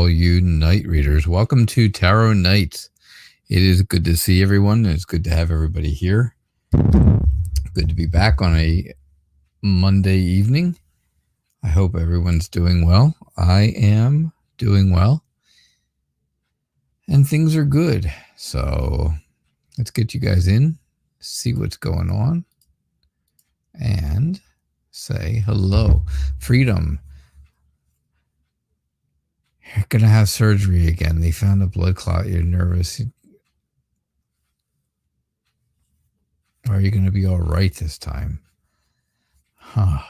all you night readers. Welcome to Tarot Nights. It is good to see everyone. It's good to have everybody here. Good to be back on a Monday evening. I hope everyone's doing well. I am doing well. And things are good. So let's get you guys in, see what's going on, and say hello. Freedom. You're going to have surgery again. They found a blood clot. You're nervous. Are you going to be all right this time? Huh.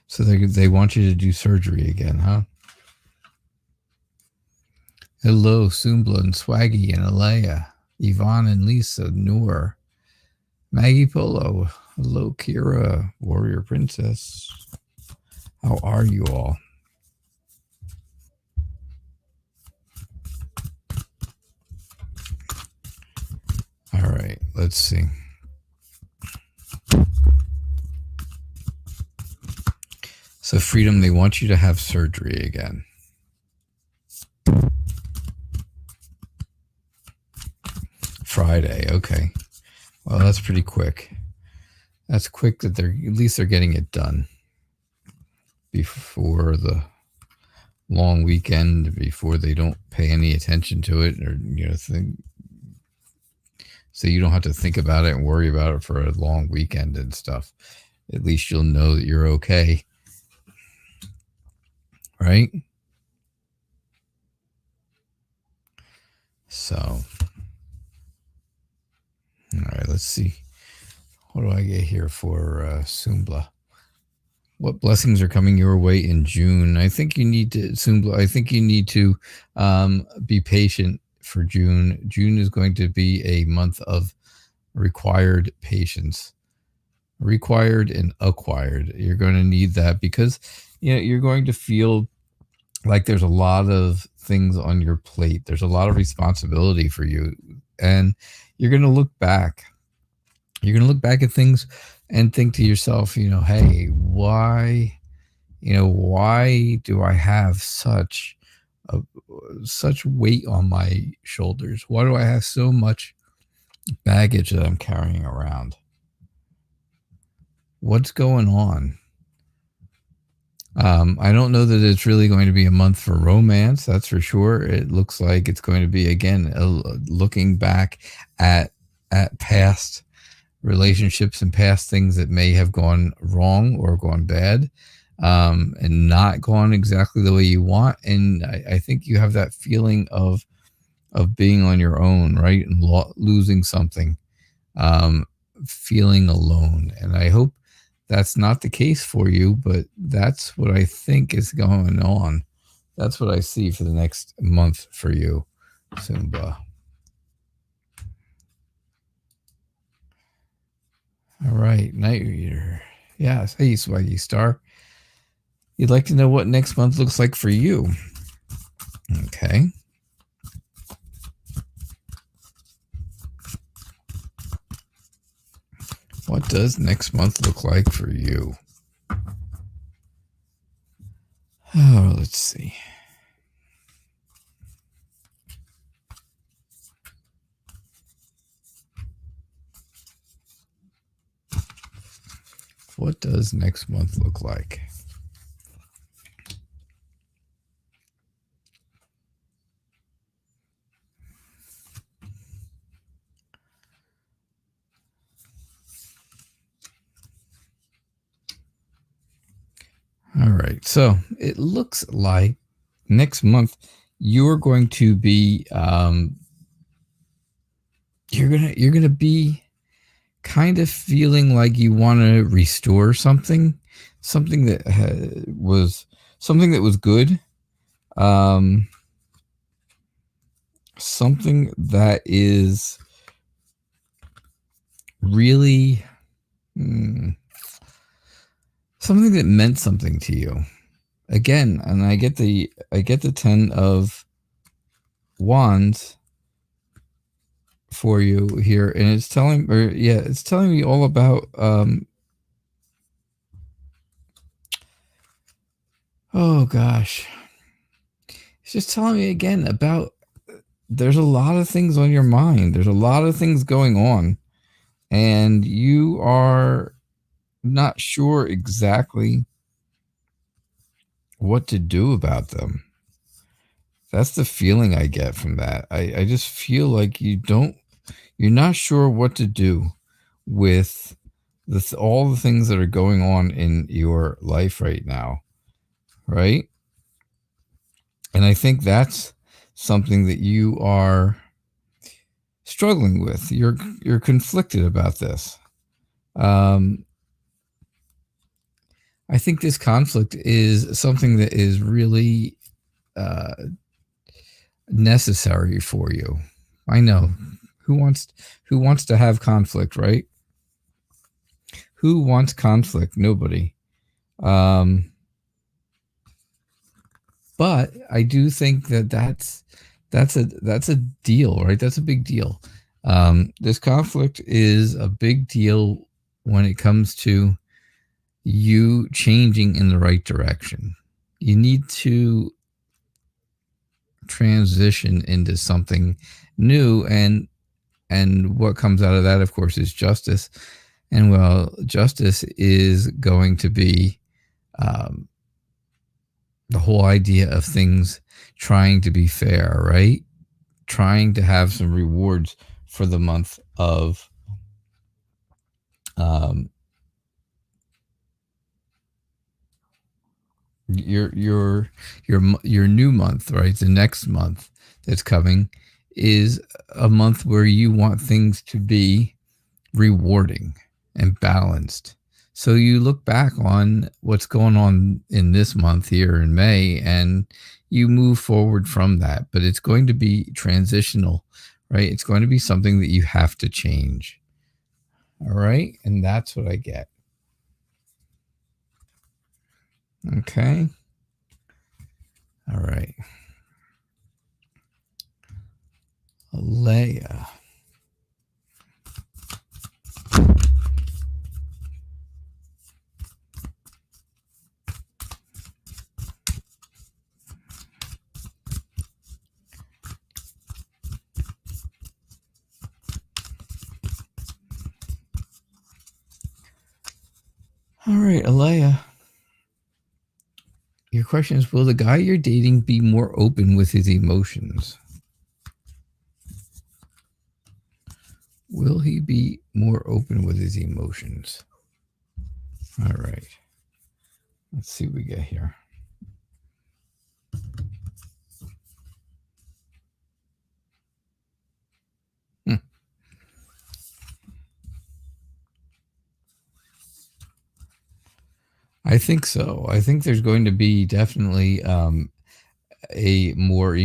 So they want you to do surgery again, huh? Hello, Sumbla and Swaggy and Alea, Yvonne and Lisa, Noor, Maggie Polo. Hello, Kira, Warrior Princess. How are you all? All right, let's see. So, Freedom, they want you to have surgery again. Friday, okay. Well, that's pretty quick. That's quick that at least they're getting it done before the long weekend, before they don't pay any attention to it, or so you don't have to think about it and worry about it for a long weekend and stuff. At least you'll know that you're okay. Right? So, all right, let's see. What do I get here for Sumbla? What blessings are coming your way in June? I think you need to, Sumbla, I think you need to be patient for June. June is going to be a month of required patience. Required and acquired. You're going to need that because you're going to feel like there's a lot of things on your plate. There's a lot of responsibility for you. And you're going to look back. You're going to look back at things and think to yourself, hey, why do I have such weight on my shoulders? Why do I have so much baggage that I'm carrying around? What's going on? I don't know that it's really going to be a month for romance. That's for sure. It looks like it's going to be, again, looking back at past relationships and past things that may have gone wrong or gone bad, and not gone exactly the way you want. And I think you have that feeling of being on your own, right? And losing something, feeling alone. And I hope that's not the case for you, but that's what I think is going on. That's what I see for the next month for you, Simba. All right, Night Reader. Yes, hey, Swaggy Star. You'd like to know what next month looks like for you. Okay. What does next month look like for you? Oh, let's see. What does next month look like? All right, so it looks like next month you're going to be you're gonna be kind of feeling like you want to restore something that was good, something that is really something that meant something to you. Again, and I get the 10 of Wands for you here, and it's telling me all about oh gosh, just telling me again about there's a lot of things on your mind. There's a lot of things going on, and you are not sure exactly what to do about them. That's the feeling I get from that. I just feel like you're not sure what to do with all the things that are going on in your life right now, right? And I think that's something that you are struggling with. You're conflicted about this. I think this conflict is something that is really necessary for you. I know who wants to have conflict, right? Who wants conflict? Nobody. But I do think that's a deal, right? That's a big deal. This conflict is a big deal when it comes to you changing in the right direction. You need to transition into something new, and what comes out of that, of course, is justice. And well, justice is going to be the whole idea of things trying to be fair, right? Trying to have some rewards for the month of your new month, right? The next month that's coming is a month where you want things to be rewarding and balanced. So you look back on what's going on in this month here in May, and you move forward from that. But it's going to be transitional, right? It's going to be something that you have to change. All right. And that's what I get. Okay. All right. Alea. All right, Alea. Your question is, will the guy you're dating be more open with his emotions? Will he be more open with his emotions? All right. Let's see what we get here. I think so. I think there's going to be definitely a more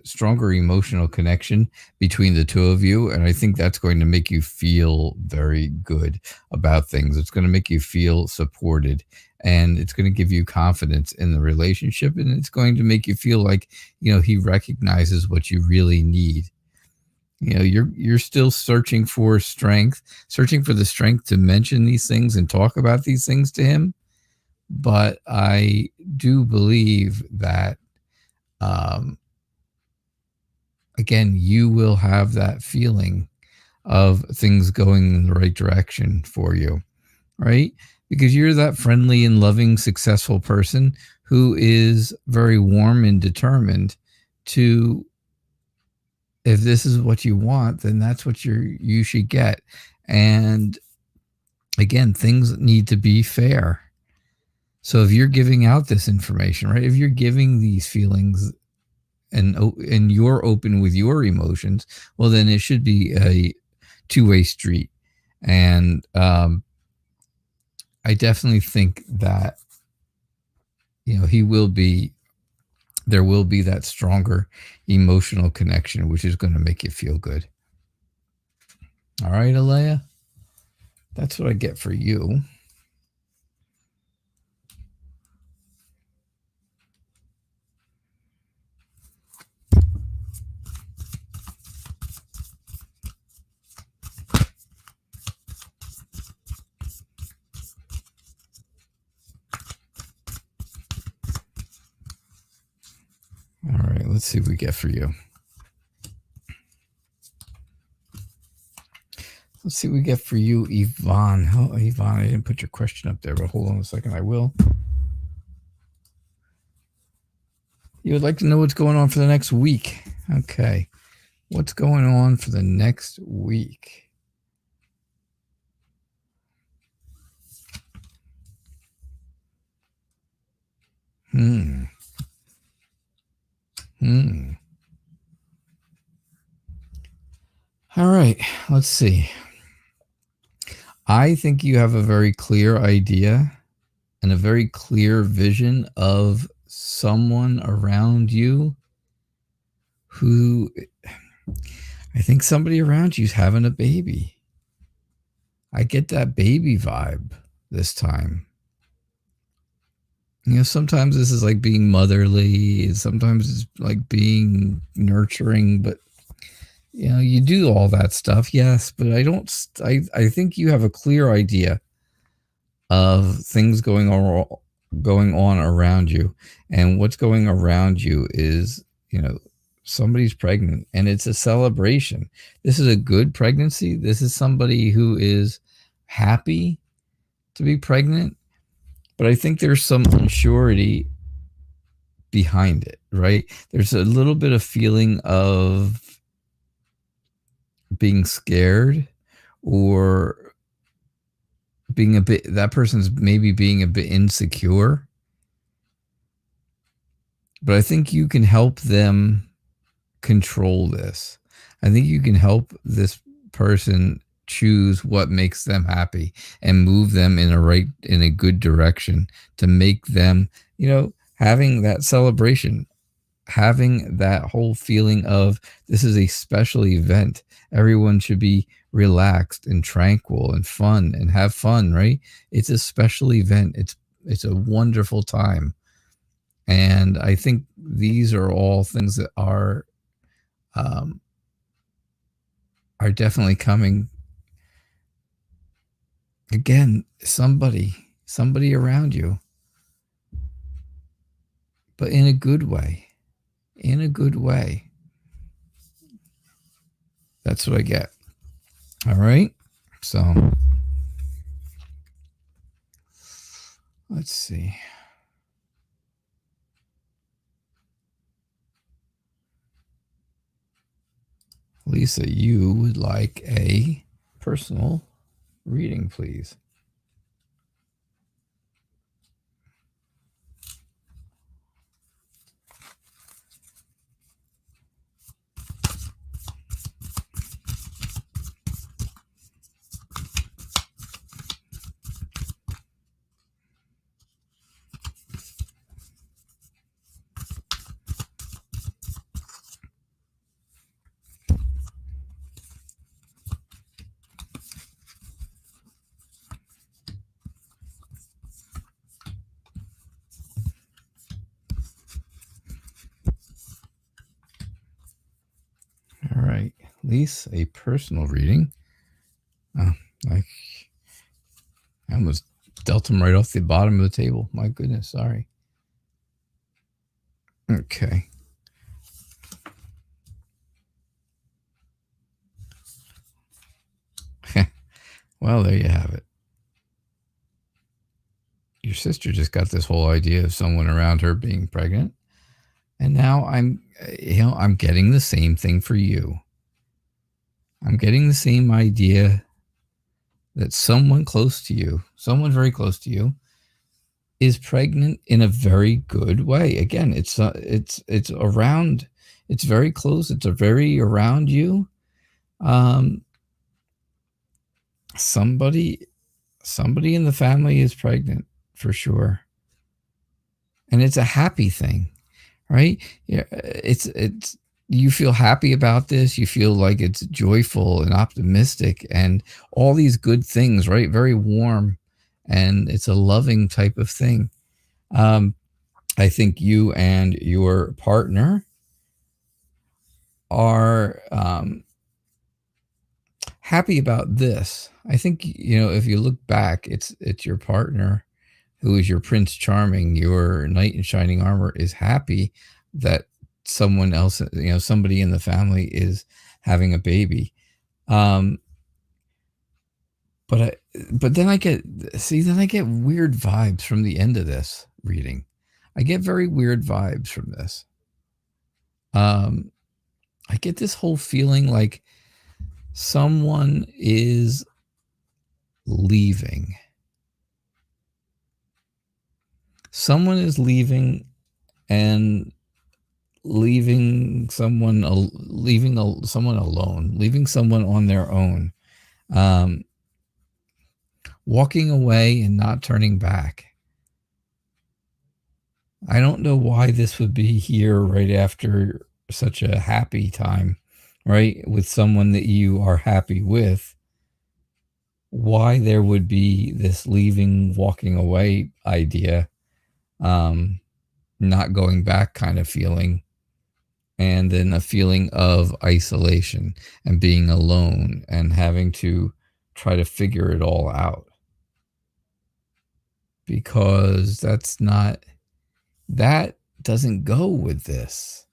stronger emotional connection between the two of you. And I think that's going to make you feel very good about things. It's going to make you feel supported, and it's going to give you confidence in the relationship. And it's going to make you feel like, he recognizes what you really need. You're still searching for strength, searching for the strength to mention these things and talk about these things to him. But I do believe that, again, you will have that feeling of things going in the right direction for you, right? Because you're that friendly and loving, successful person who is very warm and determined to, if this is what you want, then that's what you should get. And again, things need to be fair. So if you're giving out this information, right? If you're giving these feelings and you're open with your emotions, well, then it should be a two-way street. And I definitely think that, there will be that stronger emotional connection, which is going to make you feel good. All right, Alea, that's what I get for you. Let's see what we get for you. Let's see what we get for you, Yvonne. Oh, Yvonne, I didn't put your question up there, but hold on a second. I will. You would like to know what's going on for the next week. Okay. What's going on for the next week? All right, let's see. I think you have a very clear idea and a very clear vision of someone around you who, I think somebody around you is having a baby. I get that baby vibe this time. You know, sometimes this is like being motherly, sometimes it's like being nurturing, but you know, you do all that stuff, yes, but I think you have a clear idea of things going on around you, and what's going around you is, you know, somebody's pregnant and it's a celebration. This is a good pregnancy. This is somebody who is happy to be pregnant, but I think there's some unsurety behind it, right? There's a little bit of feeling of being scared, or being a bit, that person's maybe being a bit insecure. But I think you can help them control this. I think you can help this person choose what makes them happy and move them in a good direction to make them, you know, having that celebration, having that whole feeling of this is a special event. Everyone should be relaxed and tranquil and fun and have fun, right? It's a special event. It's a wonderful time. And I think these are all things that are definitely coming. Again, somebody around you, but in a good way. In a good way. That's what I get. All right. So let's see. Lisa, you would like a personal reading, please. All right, Lisa, a personal reading. Oh, I almost dealt him right off the bottom of the table. My goodness, sorry. Okay. Well, there you have it. Your sister just got this whole idea of someone around her being pregnant. And now I'm getting the same thing for you. I'm getting the same idea that someone close to you, someone very close to you, is pregnant in a very good way. Again, it's around, it's very close. It's a very around you. Somebody in the family is pregnant for sure. And it's a happy thing, right? Yeah, it's you feel happy about this. You feel like it's joyful and optimistic and all these good things, right? Very warm, and it's a loving type of thing. I think you and your partner are happy about this. I think, you know, if you look back, it's your partner who is your Prince Charming, your knight in shining armor, is happy that someone else, somebody in the family is having a baby. But then I get weird vibes from the end of this reading. I get very weird vibes from this. I get this whole feeling like someone is leaving. Someone is leaving and leaving someone alone, leaving someone on their own, walking away and not turning back. I don't know why this would be here right after such a happy time, right? With someone that you are happy with. Why there would be this leaving, walking away idea, not going back kind of feeling, and then a feeling of isolation and being alone and having to try to figure it all out. Because that doesn't go with this.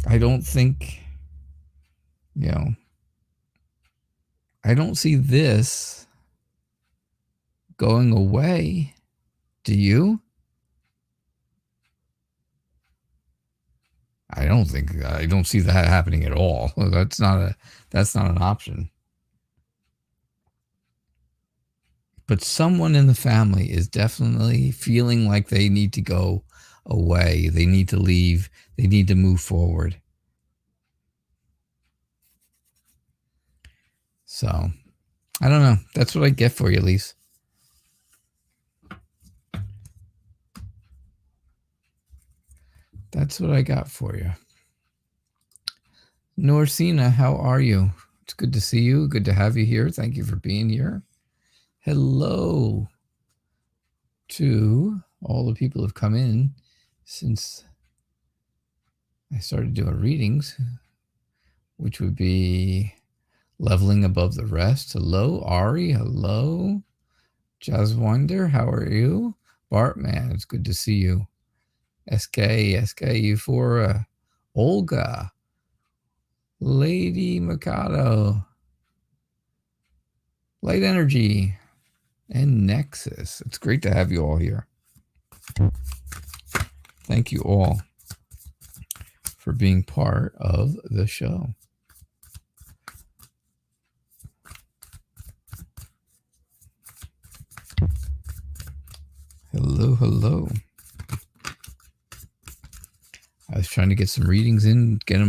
I don't think, I don't see this going away. Do you? I don't see that happening at all. That's not an option. But someone in the family is definitely feeling like they need to go away. They need to leave. They need to move forward. So, I don't know. That's what I get for you, Lise. That's what I got for you. Norsina, how are you? It's good to see you. Good to have you here. Thank you for being here. Hello to all the people who have come in since I started doing readings, which would be Leveling Above the Rest. Hello, Ari. Hello. Jazzwinder, how are you? Bartman, it's good to see you. SK, Euphora, Olga, Lady Mikado, Light Energy, and Nexus. It's great to have you all here. Thank you all for being part of the show. Hello, hello. I was trying to get some readings in, get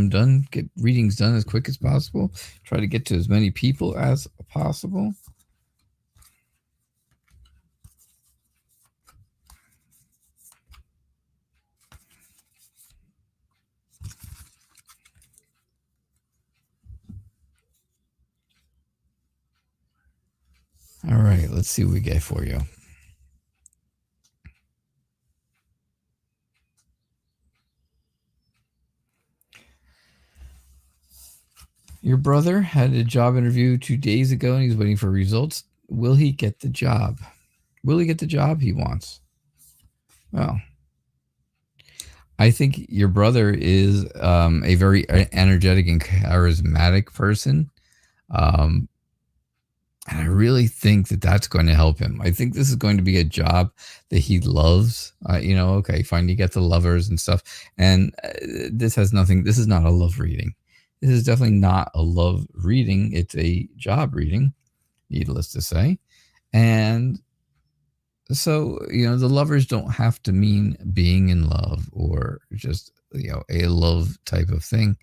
readings done as quick as possible. Try to get to as many people as possible. All right, let's see what we get for you. Your brother had a job interview 2 days ago and he's waiting for results. Will he get the job? Will he get the job he wants? Well, I think your brother is a very energetic and charismatic person. And I really think that that's going to help him. I think this is going to be a job that he loves. Okay, fine, you get the lovers and stuff. And this is not a love reading. This is definitely not a love reading. It's a job reading, needless to say. And so, the lovers don't have to mean being in love or just, a love type of thing.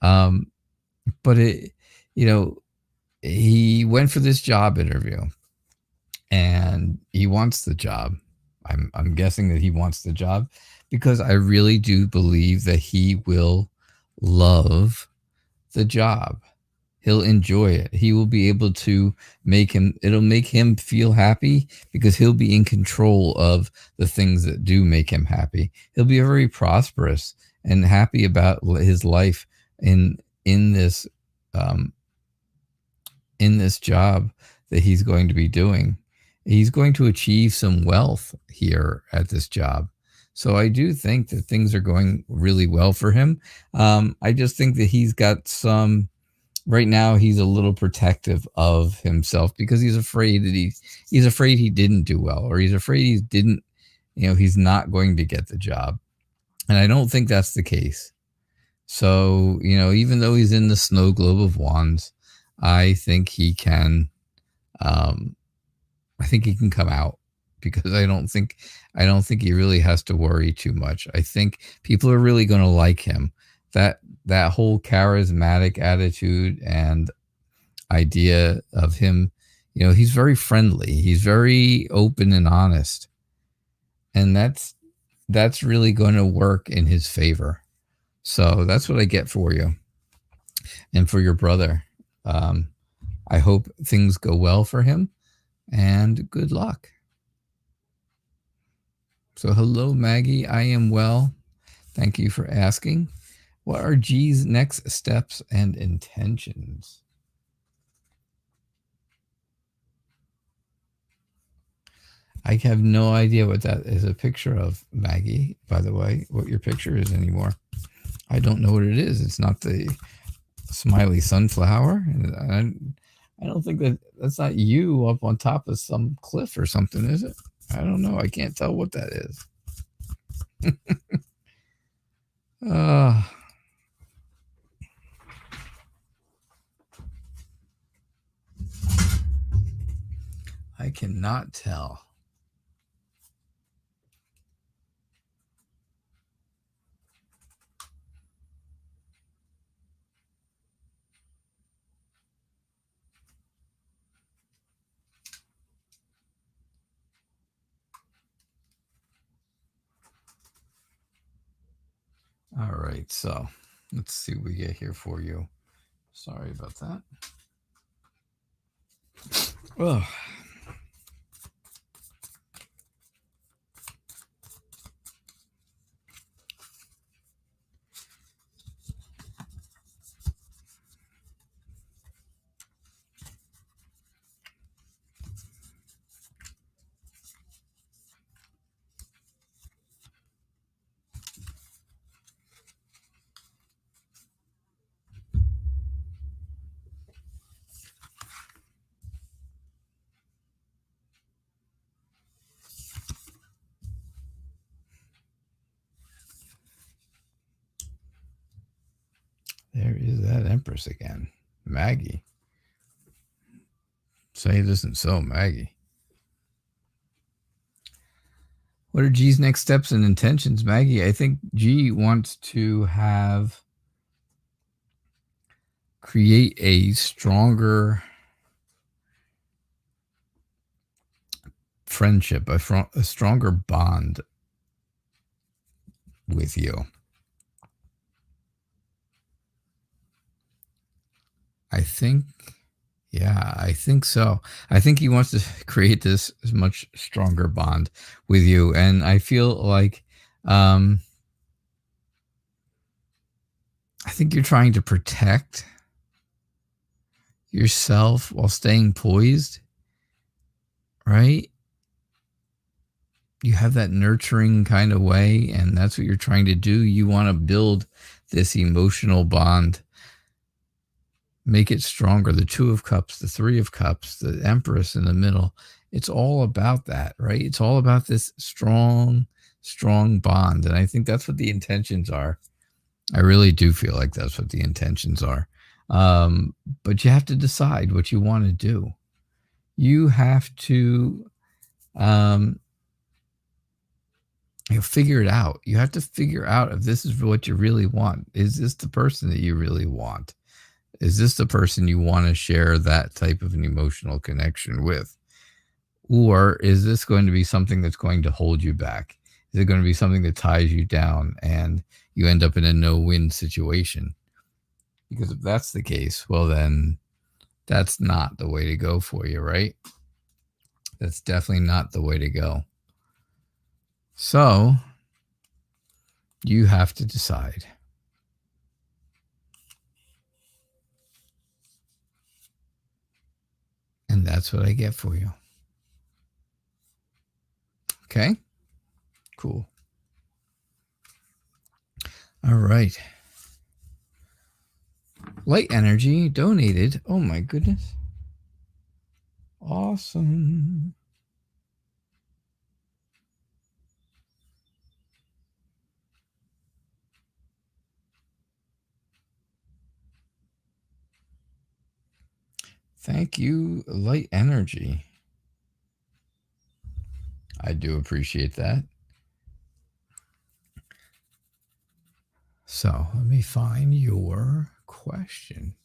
But he went for this job interview and he wants the job. I'm guessing that he wants the job because I really do believe that he will love the job. He'll enjoy it. He will be able to it'll make him feel happy because he'll be in control of the things that do make him happy. He'll be very prosperous and happy about his life in this job that he's going to be doing. he's going to achieve some wealth here at this job. So I do think that things are going really well for him. I just think that he's got some, right now he's a little protective of himself because he's afraid that he's afraid he didn't do well, or he's afraid he didn't, he's not going to get the job. And I don't think that's the case. So, even though he's in the snow globe of wands, I think he can, I think he can come out, because I don't think he really has to worry too much. I think people are really going to like him. That whole charismatic attitude and idea of him, he's very friendly. He's very open and honest. And that's really going to work in his favor. So that's what I get for you. And for your brother, I hope things go well for him, and good luck. So hello, Maggie. I am well. Thank you for asking. What are G's next steps and intentions? I have no idea what that is a picture of, Maggie, by the way, what your picture is anymore. I don't know what it is. It's not the smiley sunflower. I don't think that's not you up on top of some cliff or something, is it? I don't know. I can't tell what that is. I cannot tell. All right, so let's see what we get here for you. Sorry about that. Oh. There is that Empress again. Maggie. Say it isn't so, Maggie. What are G's next steps and intentions, Maggie? I think G wants to create a stronger friendship, a stronger bond with you. I think so. I think he wants to create this much stronger bond with you. And I feel like, I think you're trying to protect yourself while staying poised, right? You have that nurturing kind of way, and that's what you're trying to do. You want to build this emotional bond, make it stronger. The Two of Cups, the Three of Cups, the Empress in the middle. It's all about that, right? It's all about this strong bond. And I think that's what the intentions are. I really do feel like that's what the intentions are. But you have to decide what you want to do. You have to figure it out. You have to figure out if this is what you really want. Is this the person that you really want? Is this the person you want to share that type of an emotional connection with? Or is this going to be something that's going to hold you back? Is it going to be something that ties you down and you end up in a no-win situation? Because if that's the case, well, then that's not the way to go for you, right? That's definitely not the way to go. So you have to decide. And that's what I get for you. Okay. Cool. All right. Light energy donated. Oh my goodness. Awesome. Thank you, Light Energy. I do appreciate that. So let me find your question.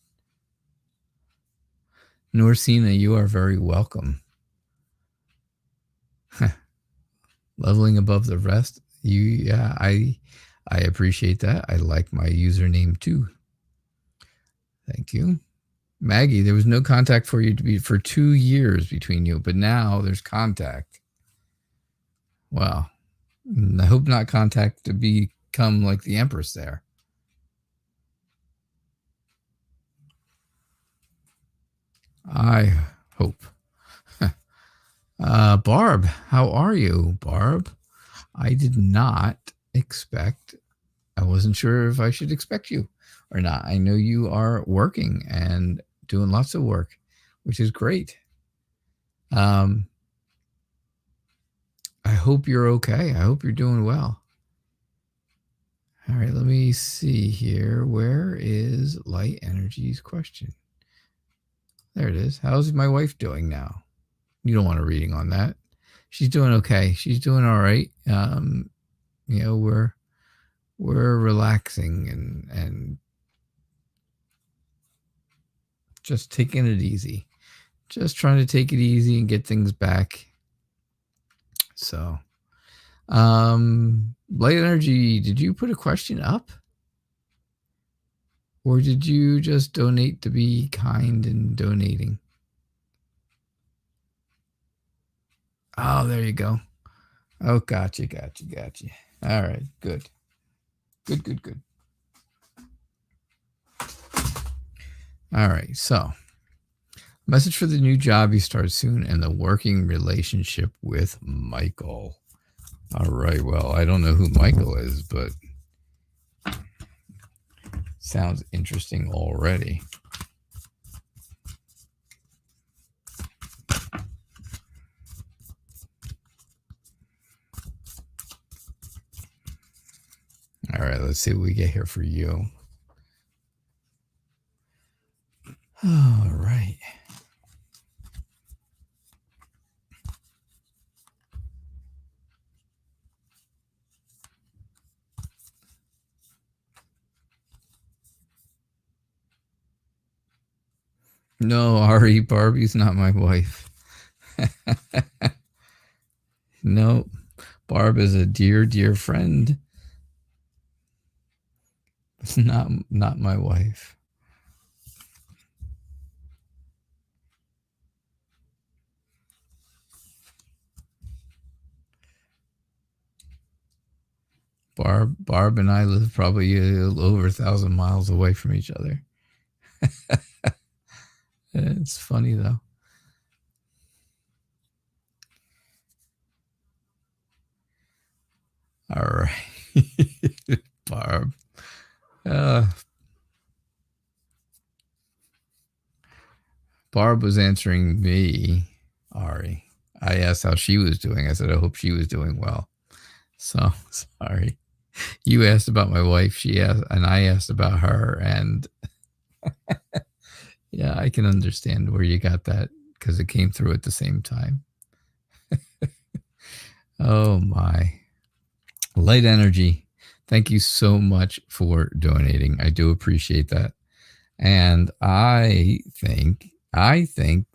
Norsina, you are very welcome. Leveling above the rest. I appreciate that. I like my username too. Thank you. Maggie, there was no contact for you to be for 2 years between you, but now there's contact. Wow. I hope not contact to become like the Empress there. I hope. Barb, how are you, Barb? I did not expect, I wasn't sure if I should expect you or not. I know you are working and doing lots of work, which is great. I hope you're okay. I hope you're doing well. All right, let me see here. Where is Light Energy's question? There it is. How's my wife doing now? You don't want a reading on that. She's doing okay. She's doing all right. We're relaxing and just taking it easy. Just trying to take it easy and get things back. So, Light Energy, did you put a question up? Or did you just donate to be kind and donating? Oh, there you go. Oh, gotcha. All right, good. Good. All right, so message for the new job you start soon and the working relationship with Michael. All right, well, I don't know who Michael is, but sounds interesting already. All right, let's see what we get here for you. All right. No, Ari, Barbie's not my wife. No, Barb is a dear friend. Not my wife. Barb and I live probably over 1,000 miles away from each other. It's funny though. All right. Barb. Barb was answering me, Ari. I asked how she was doing. I said, I hope she was doing well. So sorry. You asked about my wife. She asked, and I asked about her. And yeah, I can understand where you got that because it came through at the same time. Oh my. Light Energy. Thank you so much for donating. I do appreciate that. And I think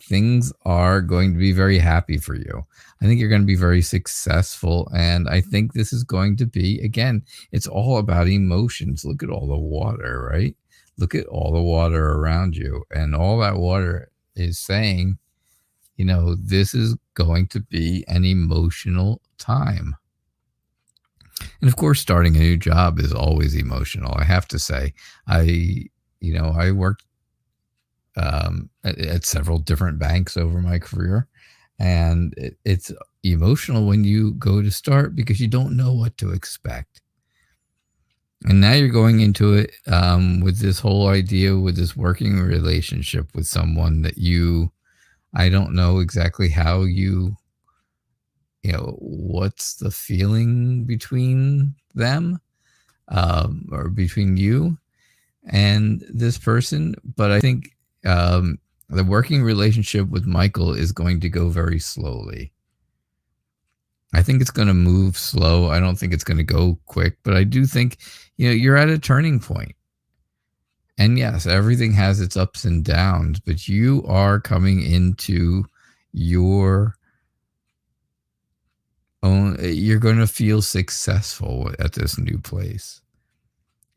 things are going to be very happy for you. I think you're going to be very successful. And I think this is going to be, again, it's all about emotions. Look at all the water, right? Look at all the water around you. And all that water is saying, this is going to be an emotional time. And of course, starting a new job is always emotional. I have to say, I worked at several different banks over my career, and it's emotional when you go to start because you don't know what to expect. And now you're going into it with this whole idea, with this working relationship with someone that I don't know exactly how what's the feeling between them or between you and this person. But I think the working relationship with Michael is going to go very slowly. I think it's going to move slow. I don't think it's going to go quick, but I do think, you're at a turning point. And yes, everything has its ups and downs, but you are coming into your own, you're going to feel successful at this new place.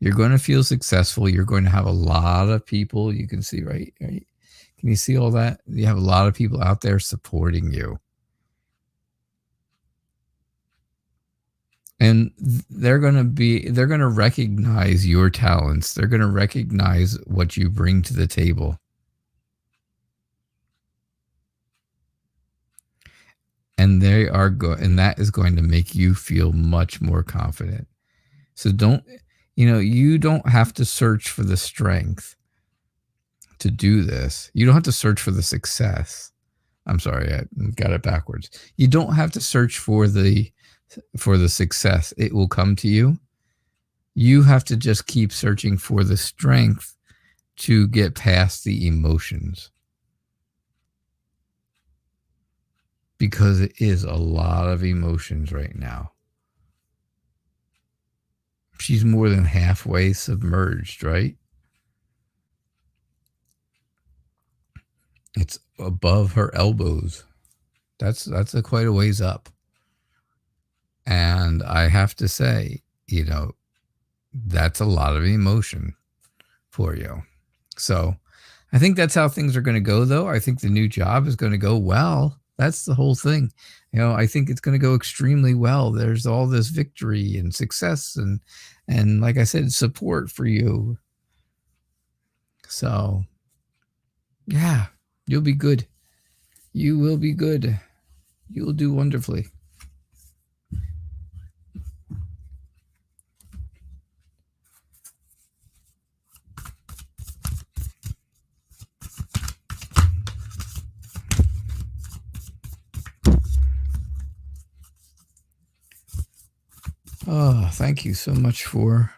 You're going to feel successful. You're going to have a lot of people. You can see, right? Can you see all that? You have a lot of people out there supporting you. And they're going to recognize your talents. They're going to recognize what you bring to the table. And that is going to make you feel much more confident. So you don't have to search for the strength to do this. You don't have to search for the success. I'm sorry, I got it backwards. You don't have to search for the success. It will come to you. You have to just keep searching for the strength to get past the emotions. Because it is a lot of emotions right now. She's more than halfway submerged, right? It's above her elbows. That's quite a ways up. And I have to say, that's a lot of emotion for you. So I think that's how things are going to go, though. I think the new job is going to go well. That's the whole thing. I think it's going to go extremely well. There's all this victory and success and like I said, support for you. So yeah, you'll be good. You will be good. You will do wonderfully. Oh, thank you so much for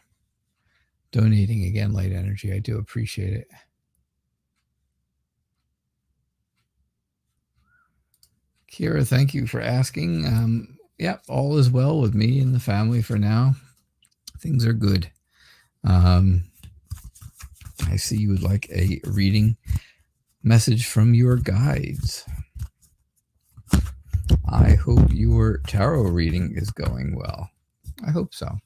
donating again, Light Energy. I do appreciate it. Kira, thank you for asking. Yeah, all is well with me and the family for now. Things are good. I see you would like a reading message from your guides. I hope your tarot reading is going well. I hope so.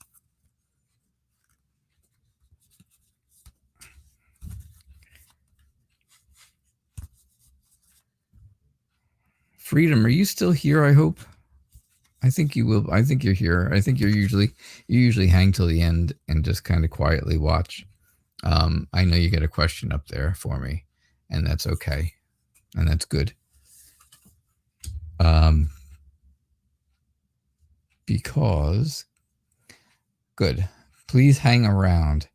Freedom, are you still here? I hope. I think you will. I think you're here. I think you usually hang till the end and just kind of quietly watch. I know you get a question up there for me, and that's okay, and that's good. Because good. Please hang around.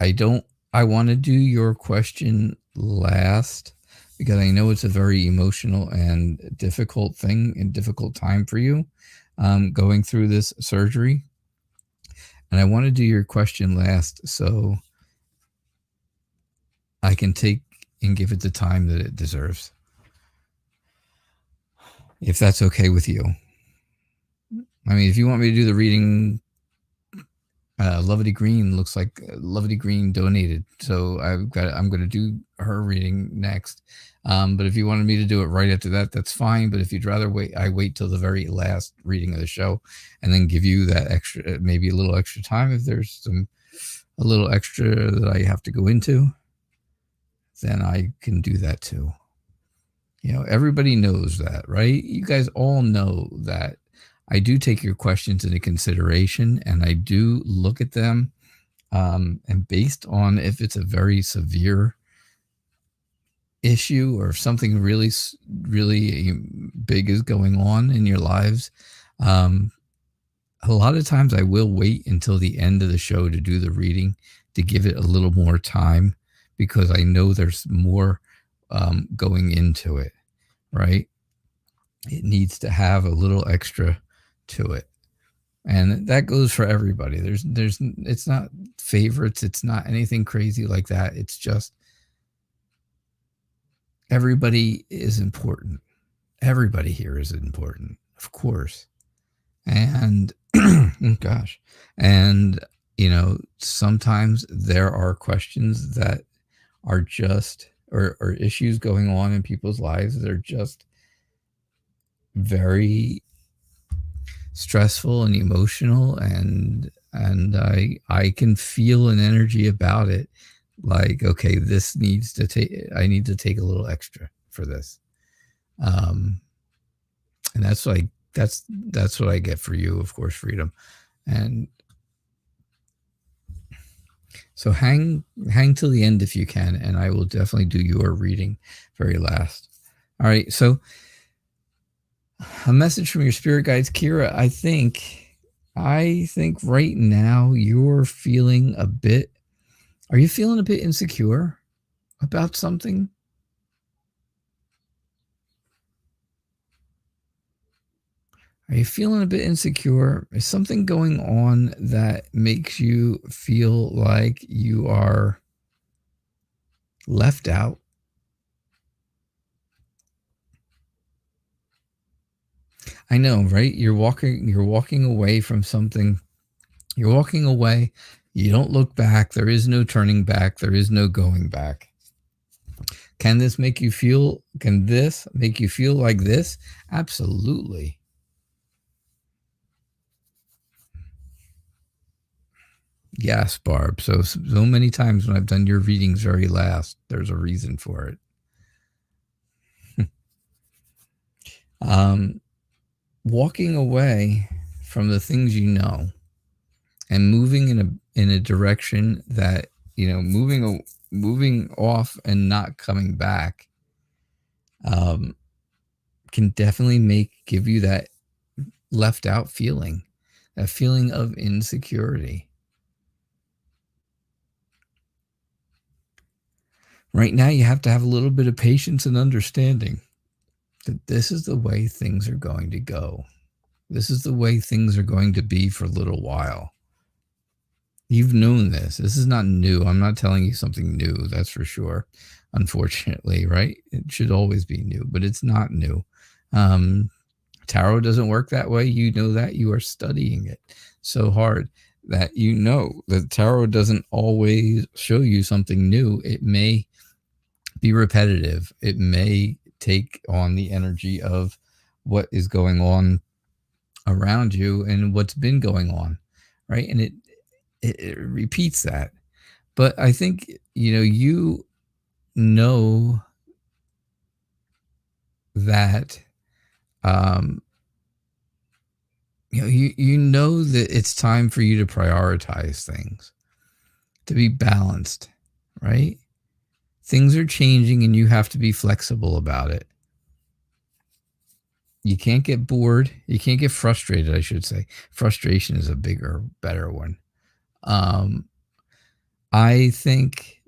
I want to do your question last because I know it's a very emotional and difficult thing and difficult time for you going through this surgery. And I want to do your question last so I can take and give it the time that it deserves. If that's okay with you. I mean, if you want me to do the reading, Lovely Green looks like Lovely Green donated. So I'm going to do her reading next. But if you wanted me to do it right after that, that's fine. But if you'd rather wait, I wait till the very last reading of the show and then give you that extra, maybe a little extra time. If there's a little extra that I have to go into, then I can do that too. Everybody knows that, right? You guys all know that I do take your questions into consideration and I do look at them. And based on if it's a very severe issue or if something really, really big is going on in your lives, a lot of times I will wait until the end of the show to do the reading to give it a little more time because I know there's more going into it, right? It needs to have a little extra to it. And that goes for everybody. It's not favorites. It's not anything crazy like that. It's just everybody is important. Everybody here is important, of course. And gosh, and sometimes there are questions that are just or issues going on in people's lives that are just very stressful and emotional, and I can feel an energy about it, like, okay, I need to take a little extra for this, and that's what I get for you, of course, Freedom. And so hang till the end if you can, and I will definitely do your reading very last. All right, so a message from your spirit guides, Kira. I think right now you're feeling a bit. Are you feeling a bit insecure about something? Are you feeling a bit insecure? Is something going on that makes you feel like you are left out? I know, right? You're walking away from something. You're walking away. You don't look back. There is no turning back. There is no going back. Can this make you feel like this? Absolutely. Yes, Barb. So many times when I've done your readings very last, there's a reason for it. Walking away from the things you know and moving in a direction that, moving off and not coming back, can definitely give you that left out feeling, that feeling of insecurity. Right now, you have to have a little bit of patience and understanding that this is the way things are going to go. This is the way things are going to be for a little while. You've known this. This is not new. I'm not telling you something new, that's for sure. Unfortunately, right? It should always be new, but it's not new. Tarot doesn't work that way. You know that. You are studying it so hard that you know that tarot doesn't always show you something new. It may be repetitive. It may take on the energy of what is going on around you and what's been going on, right? And it repeats that. But I think, you know that, you know that it's time for you to prioritize things, to be balanced, right? Things are changing and you have to be flexible about it. You can't get bored. You can't get frustrated, I should say. Frustration is a better one. I think,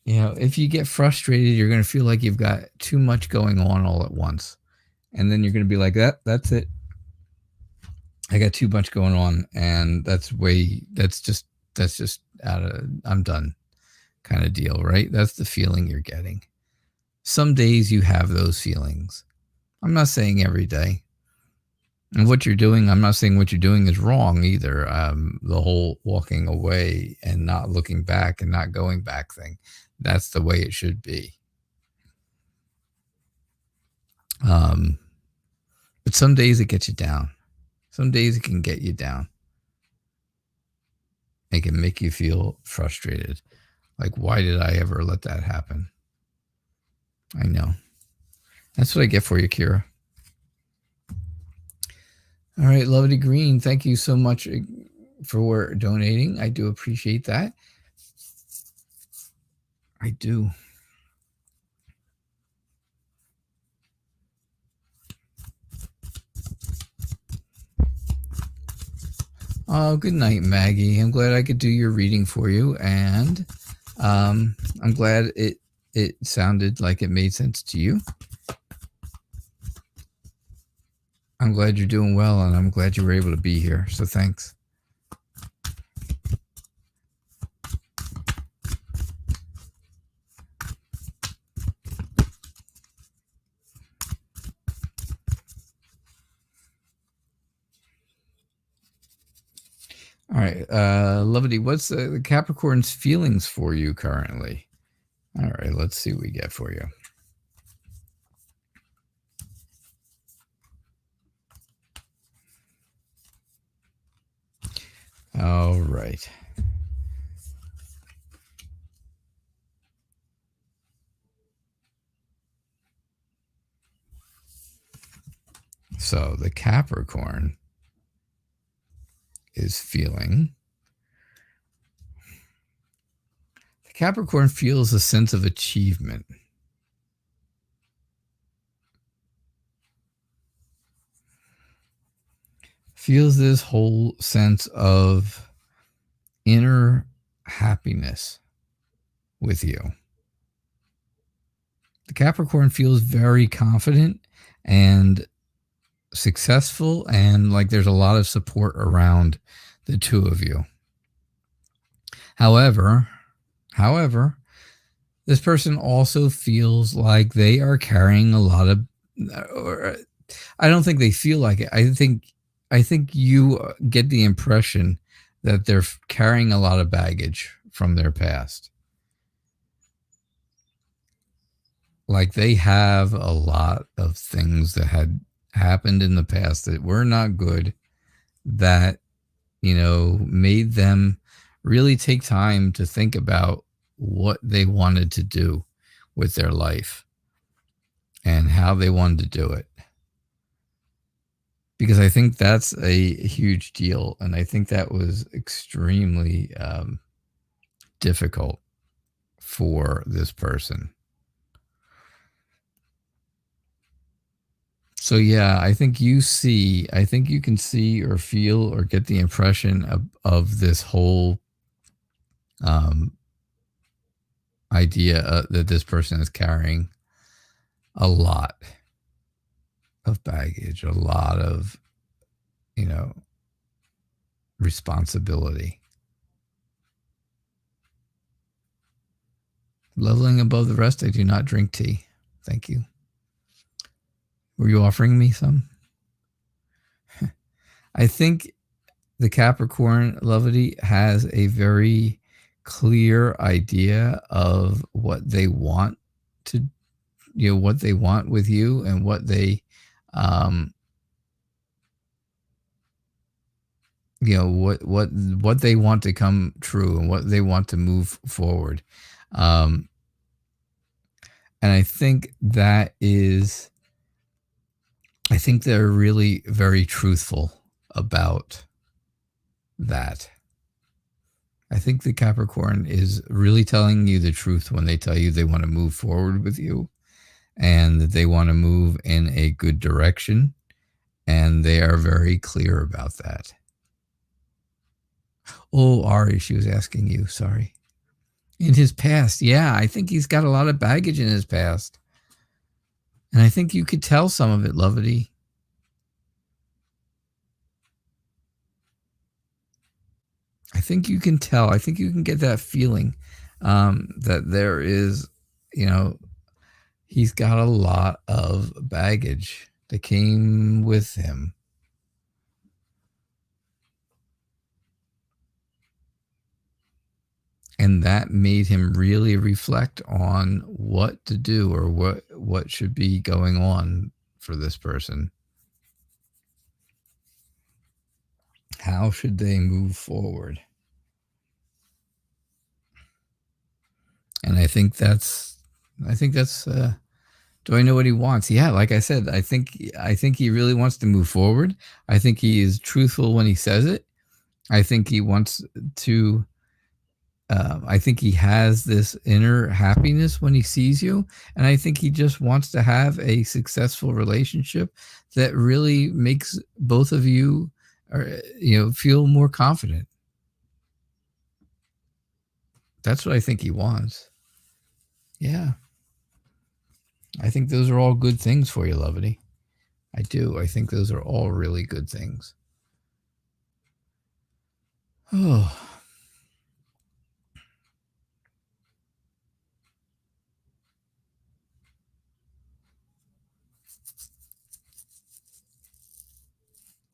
if you get frustrated, you're going to feel like you've got too much going on all at once. And then you're going to be like, that's it. I got too much going on. And that's just I'm done kind of deal, right? That's the feeling you're getting. Some days you have those feelings. I'm not saying every day. And what you're doing, I'm not saying what you're doing is wrong either. The whole walking away and not looking back and not going back thing, that's the way it should be. But some days it gets you down. Some days it can get you down. It can make you feel frustrated. Like, why did I ever let that happen? I know. That's what I get for you, Kira. All right, Lovely Green, thank you so much for donating. I do appreciate that. I do. Oh, good night, Maggie. I'm glad I could do your reading for you, and I'm glad it sounded like it made sense to you. I'm glad you're doing well, and I'm glad you were able to be here. So thanks. All right, Lovely, what's the Capricorn's feelings for you currently? All right, let's see what we get for you. All right. So the Capricorn is feeling. The Capricorn feels a sense of achievement. Feels this whole sense of inner happiness with you. The Capricorn feels very confident and successful, and like there's a lot of support around the two of you. However, this person also feels like they are carrying a lot of, or I don't think they feel like it. I think you get the impression that they're carrying a lot of baggage from their past. Like they have a lot of things that had happened in the past that were not good, that, made them really take time to think about what they wanted to do with their life and how they wanted to do it. Because I think that's a huge deal. And I think that was extremely difficult for this person. So yeah, I think you can see or feel or get the impression of this whole idea that this person is carrying a lot of baggage, a lot of, responsibility. Leveling above the rest, I do not drink tea. Thank you. Were you offering me some? I think the Capricorn Lovely has a very clear idea of what they want to, what they want with you, and what they, what they want to come true and what they want to move forward. And I think that is, I think they're really very truthful about that. I think the Capricorn is really telling you the truth when they tell you they want to move forward with you and that they want to move in a good direction. And they are very clear about that. Oh, Ari, she was asking you, sorry. In his past, yeah, I think he's got a lot of baggage in his past. And I think you could tell some of it, Lovely. I think you can tell. I think you can get that feeling that there is, he's got a lot of baggage that came with him. And that made him really reflect on what to do or what should be going on for this person. How should they move forward? And I think that's do I know what he wants? Yeah, like I said, I think he really wants to move forward. I think he is truthful when he says it. I think he wants to I think he has this inner happiness when he sees you, and I think he just wants to have a successful relationship that really makes both of you, feel more confident. That's what I think he wants. Yeah, I think those are all good things for you, Lovely. I do. I think those are all really good things. Oh.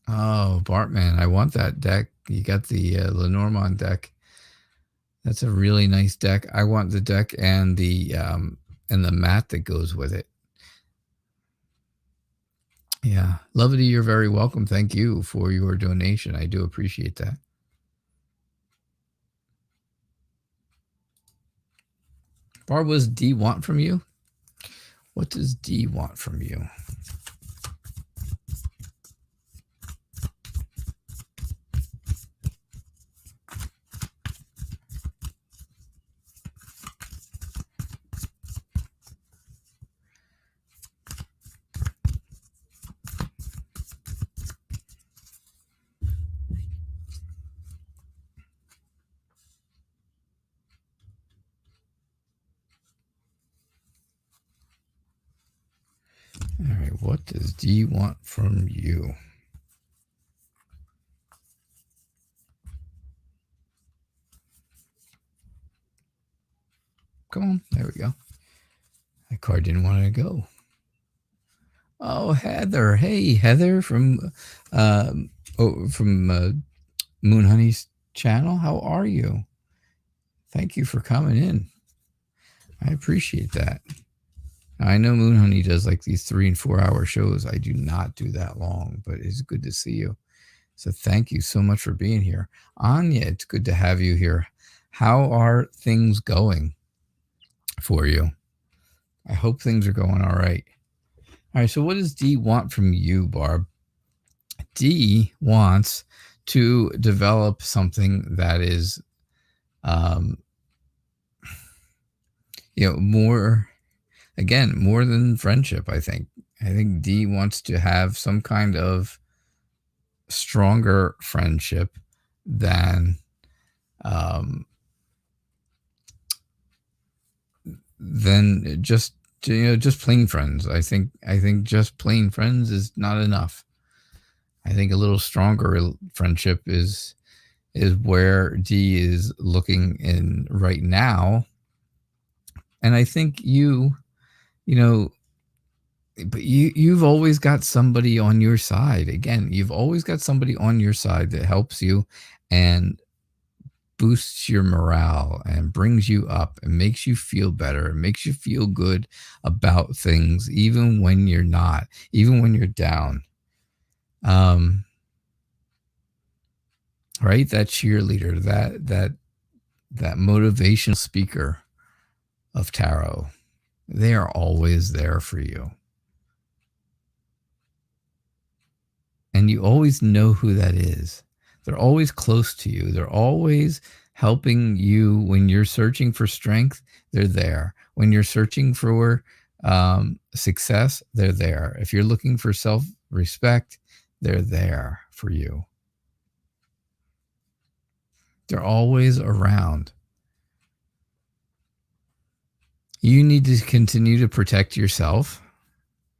Oh, Bartman, I want that deck. You got the Lenormand deck. That's a really nice deck. I want the deck and the mat that goes with it. Yeah. Lovely, you're very welcome. Thank you for your donation. I do appreciate that. Barb, what does D want from you? What does D want from you? All right, what does D want from you? Come on, there we go. That card didn't want to go. Oh, Heather. Hey, Heather from Moon Honey's channel. How are you? Thank you for coming in. I appreciate that. I know Moon Honey does like these 3 and 4 hour shows. I do not do that long, but it's good to see you. So thank you so much for being here. Anya, it's good to have you here. How are things going for you? I hope things are going all right. All right, so what does D want from you, Barb? D wants to develop something that is, more than friendship, I think. I think D wants to have some kind of stronger friendship than just plain friends. I think just plain friends is not enough. I think a little stronger friendship is where D is looking in right now. And I think but you've always got somebody on your side. Again, you've always got somebody on your side that helps you and boosts your morale and brings you up and makes you feel better and makes you feel good about things, even when you're not, even when you're down. Right? That cheerleader, that motivational speaker of tarot, they are always there for you. And you always know who that is. They're always close to you. They're always helping you when you're searching for strength. They're there. When you're searching for success, they're there. If you're looking for self-respect, they're there for you. They're always around. You need to continue to protect yourself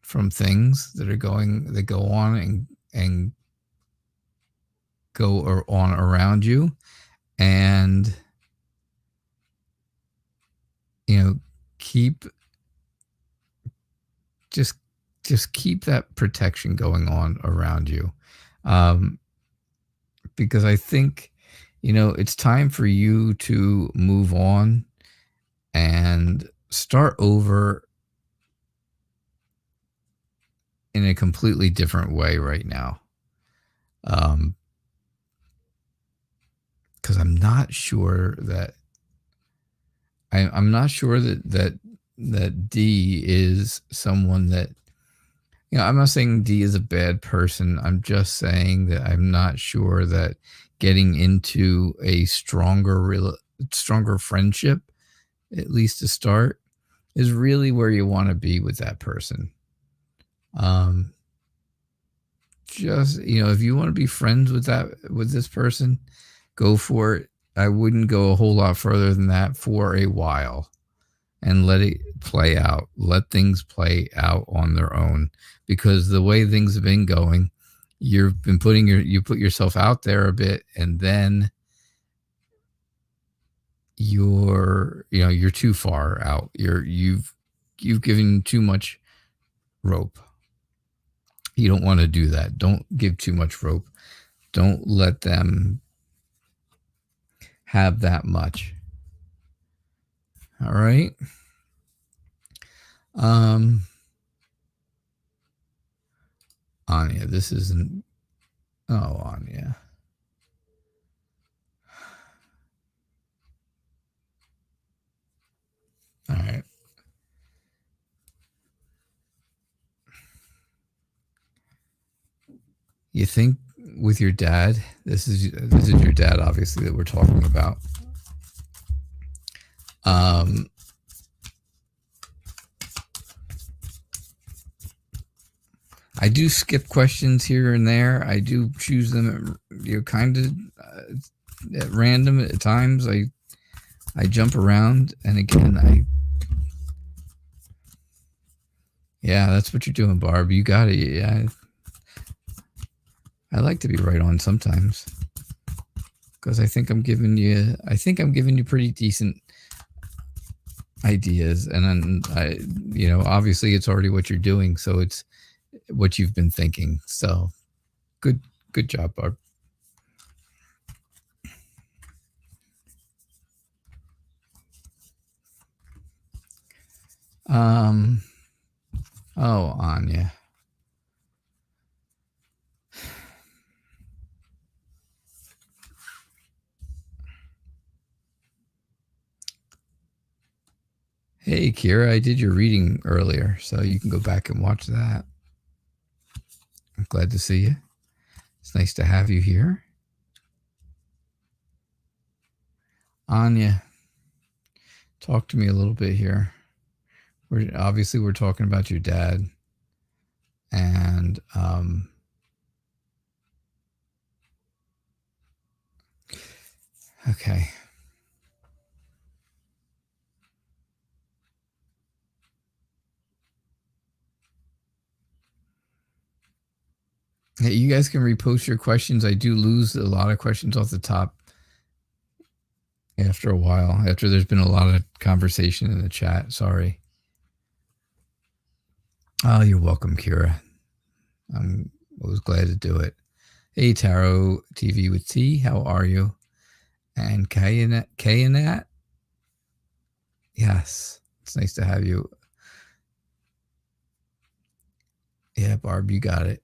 from things that go on and go on around you, and keep that protection going on around you, because I think it's time for you to move on and start over in a completely different way right now. Because I'm not sure that D is someone that, I'm not saying D is a bad person. I'm just saying that I'm not sure that getting into a stronger stronger friendship, at least to start, is really where you want to be with that person. Just, if you want to be friends with this person, go for it. I wouldn't go a whole lot further than that for a while, and let it play out. Let things play out on their own, because the way things have been going, you've been you put yourself out there a bit, and then you're too far out. You've given too much rope. You don't want to do that. Don't give too much rope. Don't let them have that much. All right. Anya, this isn't. Oh, Anya. All right. You think with your dad, this is your dad, obviously, that we're talking about. I do skip questions here and there. I do choose them, kind of at random at times. I jump around, and again, yeah, that's what you're doing, Barb. You got it. Yeah, I like to be right on sometimes, because I think I'm giving you pretty decent ideas, and then obviously it's already what you're doing, so it's what you've been thinking. So good job, Barb. Oh, Anya. Hey, Kira, I did your reading earlier, so you can go back and watch that. I'm glad to see you. It's nice to have you here. Anya, talk to me a little bit here. We're talking about your dad, and okay. Hey, you guys can repost your questions. I do lose a lot of questions off the top after a while, after there's been a lot of conversation in the chat. Sorry. Oh, you're welcome, Kira. I was glad to do it. Hey, Tarot TV with T, how are you? And K and Nat? Yes, it's nice to have you. Yeah, Barb, you got it.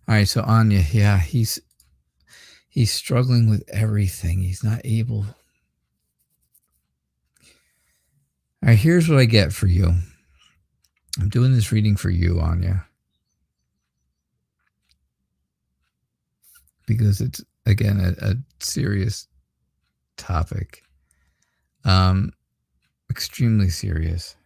All right, so Anya, yeah, he's struggling with everything. He's not able. All right, here's what I get for you. I'm doing this reading for you, Anya, because it's, again, a serious topic. Extremely serious.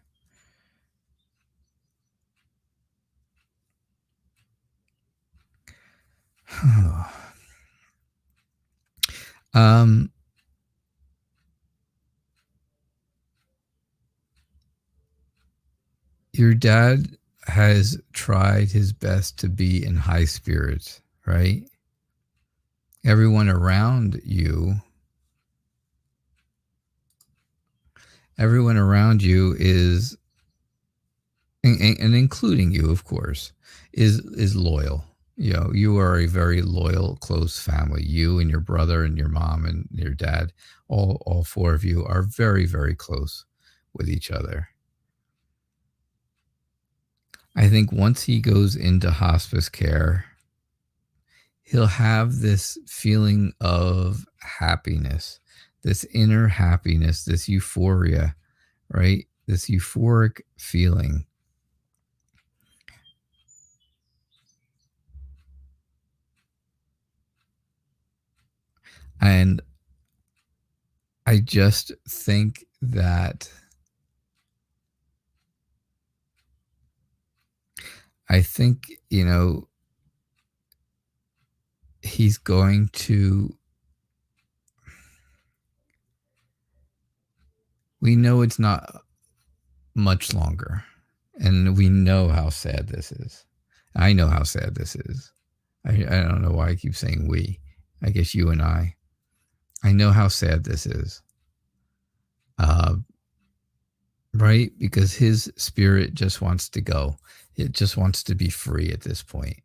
Your dad has tried his best to be in high spirits, right? Everyone around you is, and including you, of course, is loyal. You are a very loyal, close family. You and your brother and your mom and your dad, all four of you are very, very close with each other. I think once he goes into hospice care, he'll have this feeling of happiness, this inner happiness, this euphoria, right? This euphoric feeling. And I just think that he's going to, we know it's not much longer. And we know how sad this is. I know how sad this is. I don't know why I keep saying we. I guess you and I. I know how sad this is. Right? Because his spirit just wants to go. It just wants to be free at this point.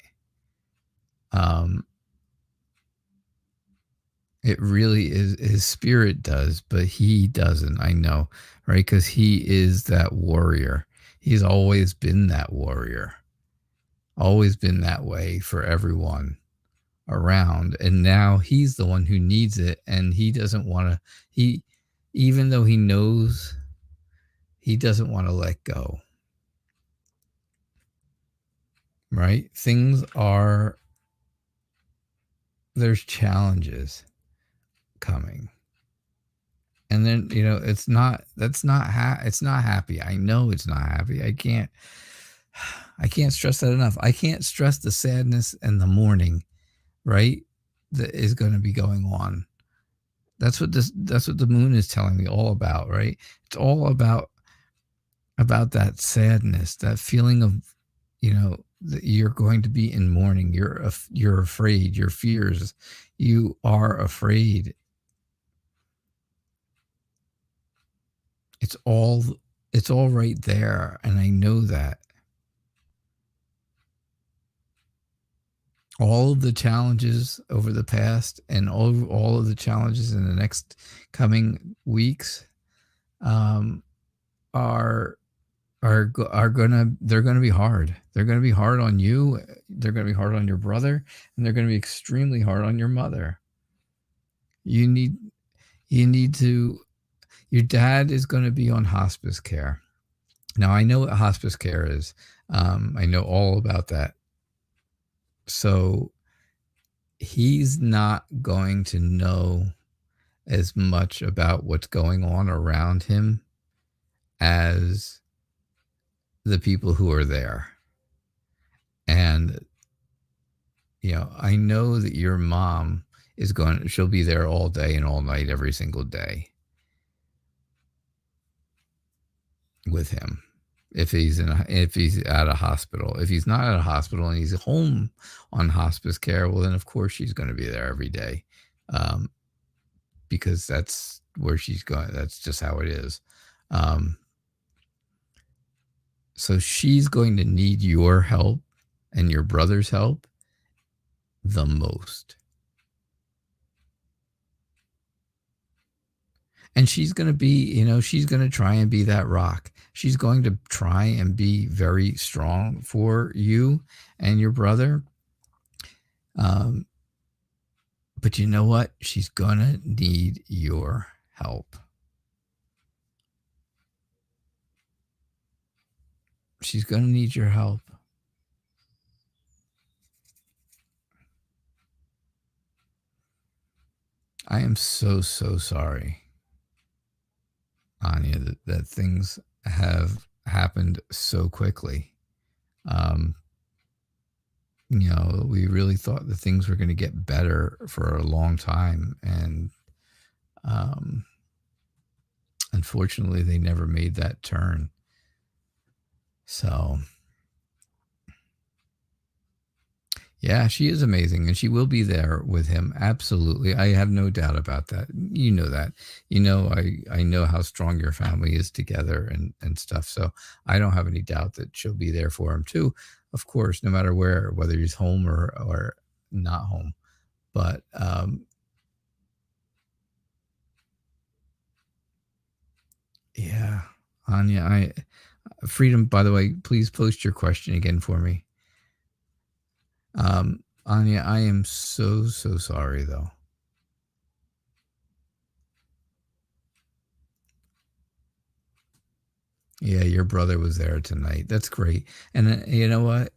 It really is. His spirit does, but he doesn't. I know, right? Because he is that warrior. He's always been that warrior. Always been that way for everyone around. And now he's the one who needs it. And he doesn't want to, even though he knows, he doesn't want to let go. Right? There's challenges coming. And then, it's not happy. I know it's not happy. I can't stress that enough. I can't stress the sadness and the mourning, right? That is going to be going on. That's what the moon is telling me all about, right? It's all about that sadness, that feeling of, that you're going to be in mourning. You're afraid, your fears, you are afraid. It's all right there. And I know that. All of the challenges over the past and all of the challenges in the next coming weeks are they're gonna be hard. They're gonna be hard on you. They're gonna be hard on your brother, and they're gonna be extremely hard on your mother. You need to. Your dad is going to be on hospice care. Now I know what hospice care is. I know all about that. So he's not going to know as much about what's going on around him as the people who are there. And, I know that your mom she'll be there all day and all night, every single day with him. If he's at a hospital. If he's not at a hospital and he's home on hospice care, well, then of course she's going to be there every day, because that's where she's going. That's just how it is. So she's going to need your help and your brother's help the most. And she's going to be, she's going to try and be that rock. She's going to try and be very strong for you and your brother. But you know what? She's going to need your help. She's going to need your help. I am so, so sorry, Anya, that things have happened so quickly. We really thought that things were going to get better for a long time. And unfortunately, they never made that turn. So, yeah, she is amazing, and she will be there with him. Absolutely. I have no doubt about that. You know that. I know how strong your family is together and stuff. So I don't have any doubt that she'll be there for him too. Of course, no matter whether he's home or not home. But yeah, Anya, Freedom, by the way, please post your question again for me. Anya, I am so, so sorry, though. Yeah, your brother was there tonight. That's great. And you know what?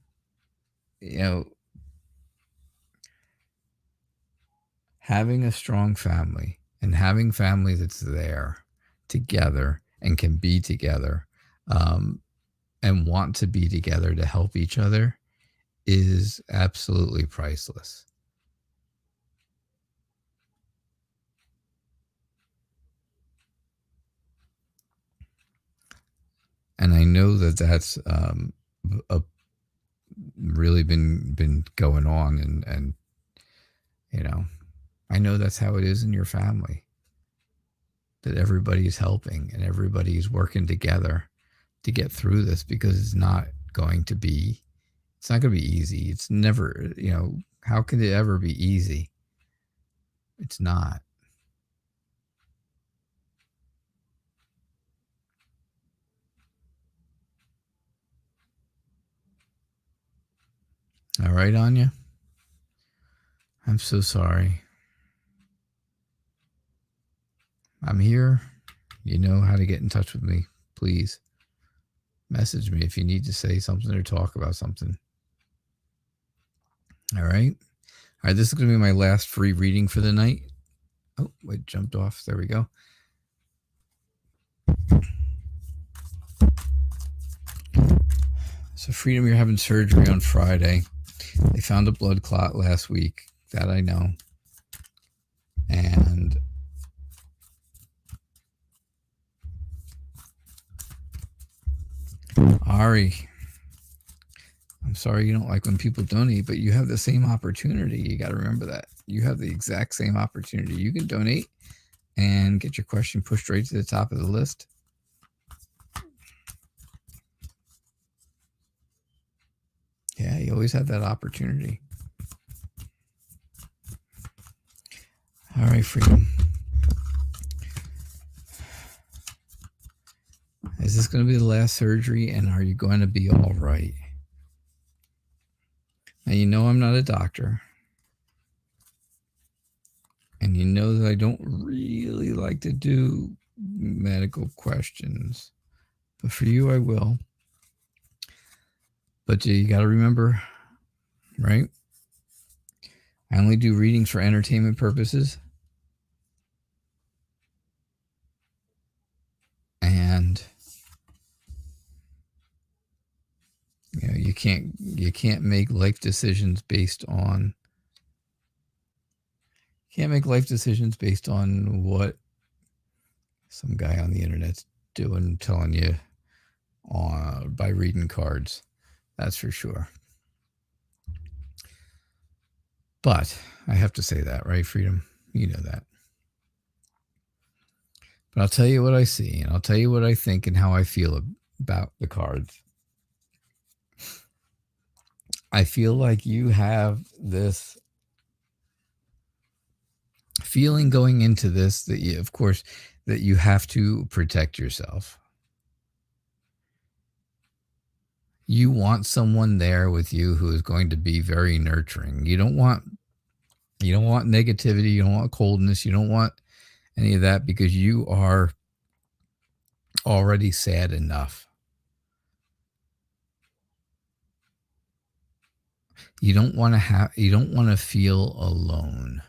Having a strong family And having family that's there together and can be together and want to be together to help each other is absolutely priceless. And I know that that's really been going on, and you know, I know that's how it is in your family. That everybody's helping and everybody's working together to get through this, because it's not going to be easy. It's never, how can it ever be easy? It's not. All right, Anya. I'm so sorry. I'm here. You know how to get in touch with me. Please message me if you need to say something or talk about something. All right. All right. This is going to be my last free reading for the night. Oh, it jumped off. There we go. So, Freedom, you're having surgery on Friday. They found a blood clot last week. That I know. And Ari, I'm sorry you don't like when people donate, but you have the same opportunity. You got to remember that. You have the exact same opportunity. You can donate and get your question pushed right to the top of the list. Yeah, you always have that opportunity. All right, Freedom. Is this going to be the last surgery, and are you going to be all right? Now, you know I'm not a doctor. And you know that I don't really like to do medical questions. But for you, I will. But you got to remember, right? I only do readings for entertainment purposes. And you can't make life decisions based on what some guy on the internet's doing, telling you by reading cards. That's for sure. But I have to say that, right, Freedom? You know that. But I'll tell you what I see, and I'll tell you what I think and how I feel about the cards. I feel like you have this feeling going into this that you, of course, that you have to protect yourself. You want someone there with you who is going to be very nurturing. You don't want negativity, you don't want coldness, you don't want any of that, because you are already sad enough. You don't want to feel alone.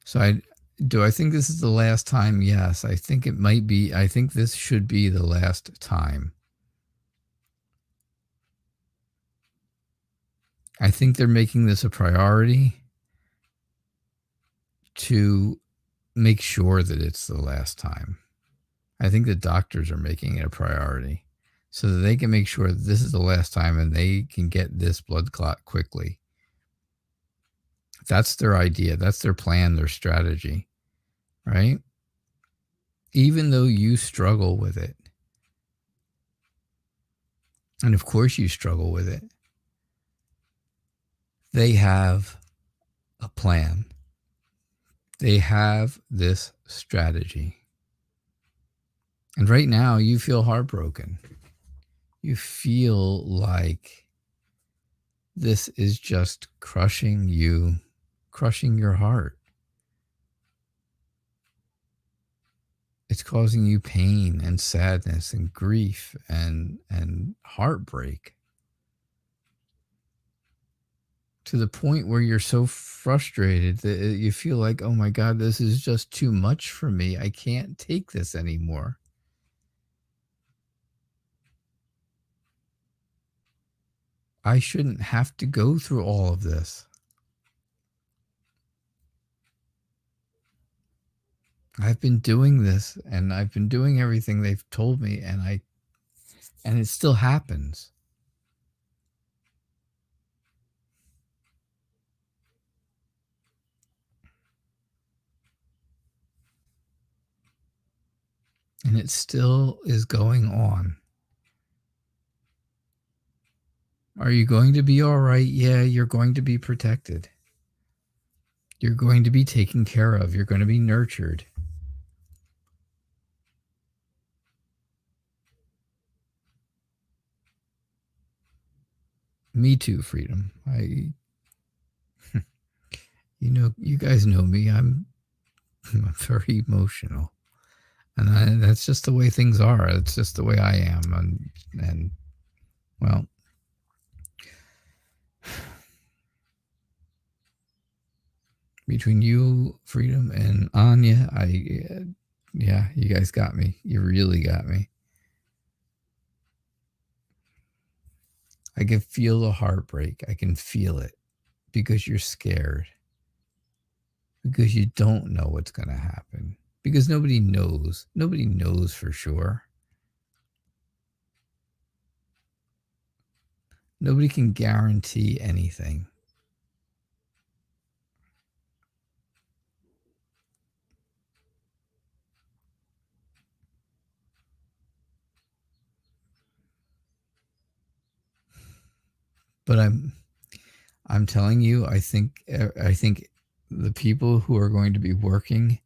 So I think this is the last time? Yes, I think it might be. I think this should be the last time. I think they're making this a priority to make sure that it's the last time. I think the doctors are making it a priority so that they can make sure that this is the last time and they can get this blood clot quickly. That's their idea. That's their plan, their strategy, right? Even though you struggle with it. And of course you struggle with it. They have a plan. They have this strategy. And right now you feel heartbroken. You feel like this is just crushing you, crushing your heart. It's causing you pain and sadness and grief and heartbreak. to the point where you're so frustrated that you feel like, oh my God, this is just too much for me. I can't take this anymore. I shouldn't have to go through all of this. I've been doing this and I've been doing everything they've told me, and it still happens. And it still is going on. Are you going to be all right? Yeah, you're going to be protected. You're going to be taken care of. You're going to be nurtured. Me too, Freedom. You guys know me. I'm very emotional. And that's just the way things are. It's just the way I am. And well, between you, Freedom, and Anya, yeah, you guys got me. You really got me. I can feel the heartbreak. I can feel it because you're scared. Because you don't know what's going to happen. Because nobody knows. Nobody knows for sure. Nobody can guarantee anything. But I'm telling you, I think the people who are going to be working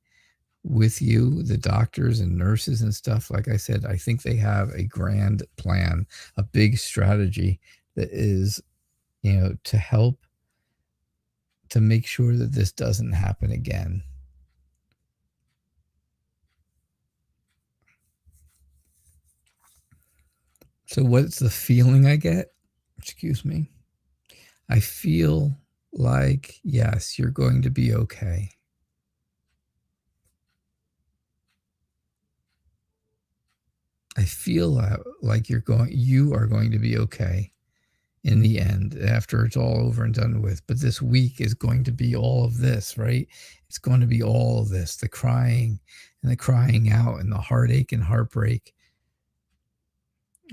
with you, the doctors and nurses and stuff, like I said, I think they have a grand plan, a big strategy that is, to help to make sure that this doesn't happen again. So what's the feeling I get? Excuse me. I feel like, yes, you're going to be okay. I feel like you are going to be okay in the end after it's all over and done with. But this week is going to be all of this, right? It's going to be all of this, the crying and the crying out and the heartache and heartbreak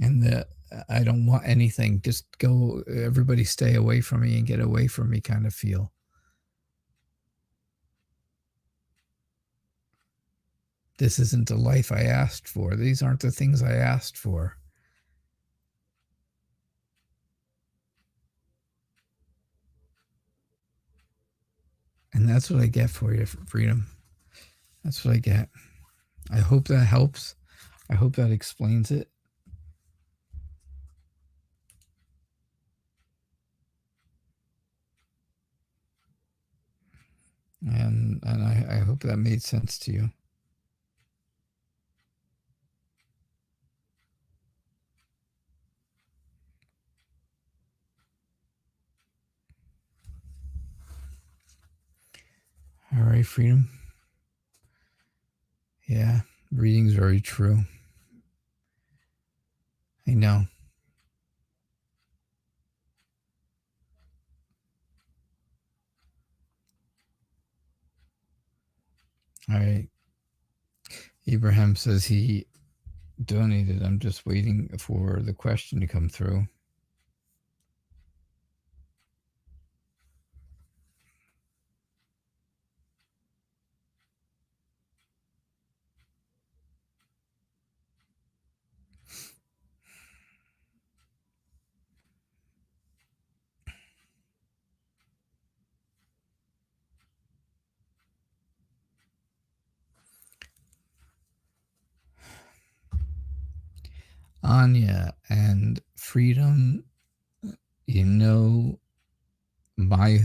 and the I don't want anything. Just go, everybody stay away from me and get away from me kind of feel. This isn't the life I asked for. These aren't the things I asked for. And that's what I get for you, Freedom. That's what I get. I hope that helps. I hope that explains it. And I hope that made sense to you. All right, Freedom. Yeah, reading's very true. I know. All right. Abraham says he donated. I'm just waiting for the question to come through. Anya and Freedom, my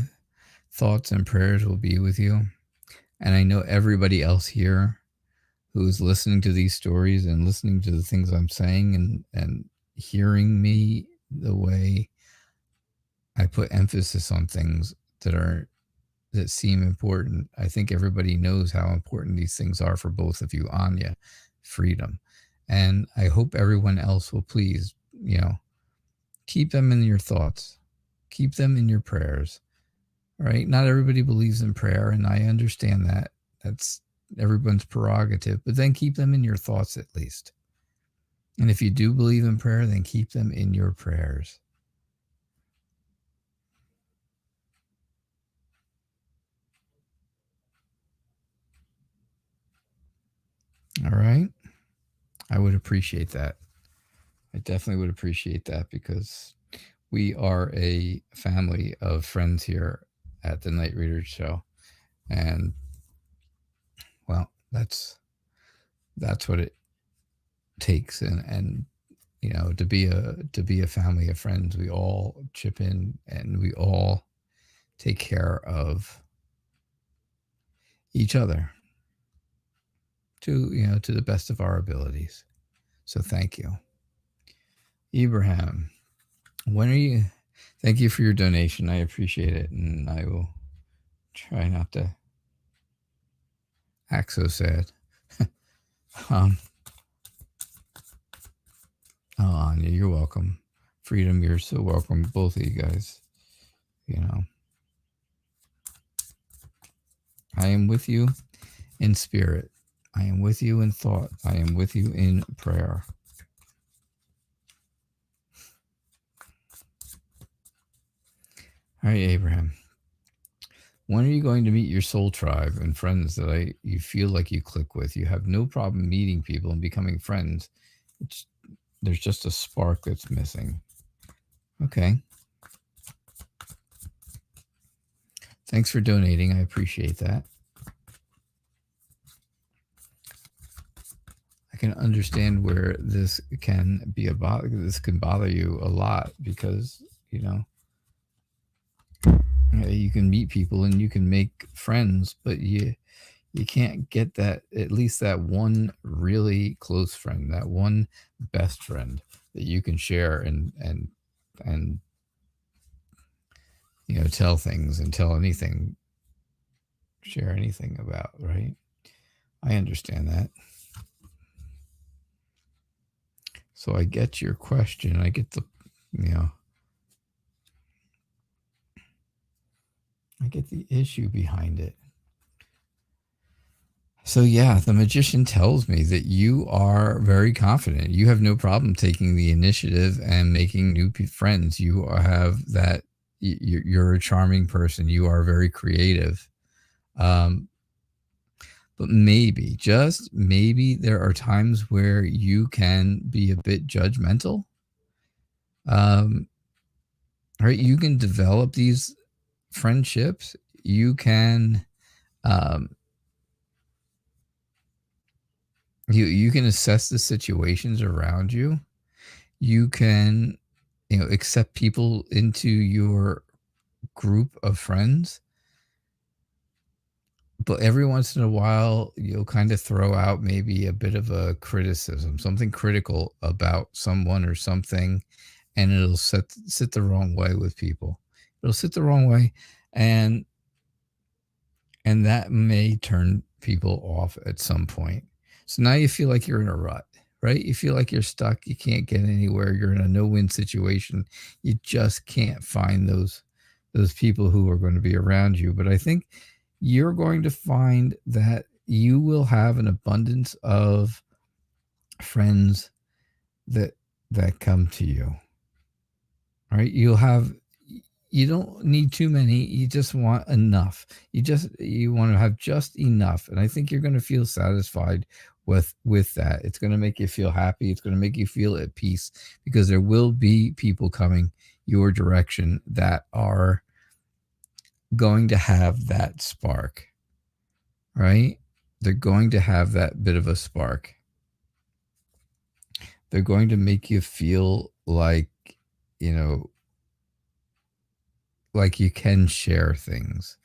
thoughts and prayers will be with you. And I know everybody else here who's listening to these stories and listening to the things I'm saying and hearing me the way I put emphasis on things that seem important. I think everybody knows how important these things are for both of you, Anya, freedom. And I hope everyone else will please, keep them in your thoughts. Keep them in your prayers. All right. Not everybody believes in prayer, and I understand that. That's everyone's prerogative, but then keep them in your thoughts at least. And if you do believe in prayer, then keep them in your prayers. All right. I would appreciate that. I definitely would appreciate that, because we are a family of friends here at the Night Reader Show. And, well, that's what it takes. And to be a family of friends, we all chip in and we all take care of each other to the best of our abilities. So thank you. Ibrahim, thank you for your donation. I appreciate it, and I will try not to act so sad. Oh, Anya, you're welcome. Freedom, you're so welcome. Both of you guys. I am with you in spirit. I am with you in thought. I am with you in prayer. All right, Abraham. When are you going to meet your soul tribe and friends that you feel like you click with? You have no problem meeting people and becoming friends. There's just a spark that's missing. Okay. Thanks for donating. I appreciate that. I can understand where this can be this can bother you a lot, because you can meet people and you can make friends, but you can't get that, at least that one really close friend, that one best friend that you can share and tell things and tell anything, share anything about, right? I understand that. So I get your question. I get I get the issue behind it. So yeah, the magician tells me that you are very confident. You have no problem taking the initiative and making new friends. You have that. You're a charming person. You are very creative. But maybe, just maybe, there are times where you can be a bit judgmental. Right? You can develop these friendships. You can, you can assess the situations around you. You can, accept people into your group of friends. But every once in a while, you'll kind of throw out maybe a bit of a criticism, something critical about someone or something, and it'll sit the wrong way with people. It'll sit the wrong way, and that may turn people off at some point. So now you feel like you're in a rut, right? You feel like you're stuck. You can't get anywhere. You're in a no-win situation. You just can't find those people who are going to be around you. But I think you're going to find that you will have an abundance of friends that come to you. All right. You don't need too many. You just want enough. You want to have just enough. And I think you're going to feel satisfied with that. It's going to make you feel happy. It's going to make you feel at peace, because there will be people coming your direction that are going to have that spark, right? They're going to have that bit of a spark. They're going to make you feel like, like you can share things,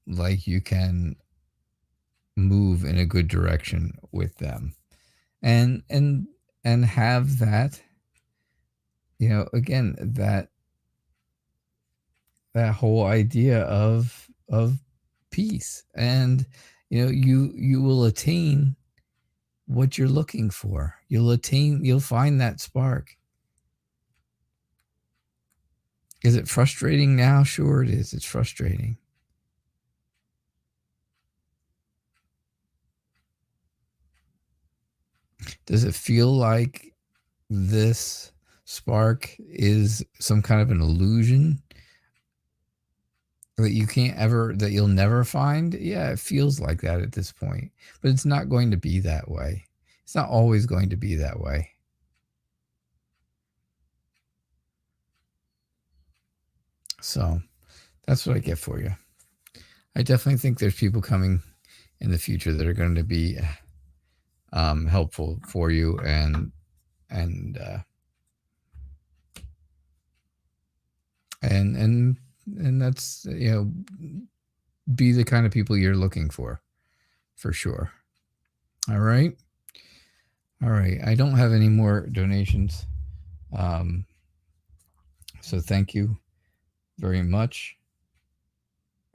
like you can move in a good direction with them, and have that, again, that that whole idea of peace, and you will attain what you're looking for. You'll find that spark. Is it frustrating now? Sure it is. It's frustrating. Does it feel like this spark is some kind of an illusion that you'll never find? Yeah, it feels like that at this point, but it's not going to be that way. It's not always going to be that way. So that's what I get for you. I definitely think there's people coming in the future that are going to be helpful for you, and that's, be the kind of people you're looking for sure. All right. I don't have any more donations. So thank you very much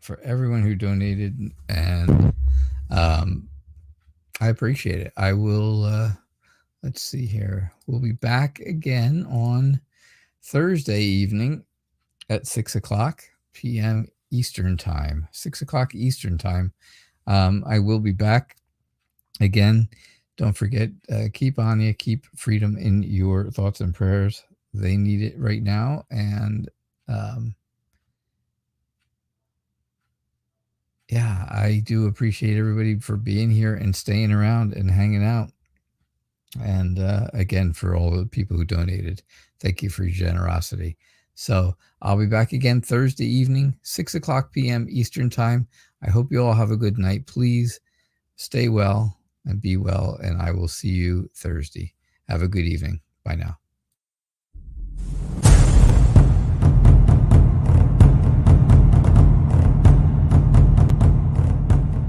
for everyone who donated, and I appreciate it. I will, let's see here. We'll be back again on Thursday evening at 6:00 p.m. Eastern Time. 6:00 Eastern Time. I will be back again. Don't forget, keep Anya, keep freedom in your thoughts and prayers. They need it right now. And yeah, I do appreciate everybody for being here and staying around and hanging out. And again, for all the people who donated, thank you for your generosity. So I'll be back again Thursday evening, 6:00 p.m. Eastern Time. I hope you all have a good night. Please stay well and be well, and I will see you Thursday. Have a good evening. Bye now.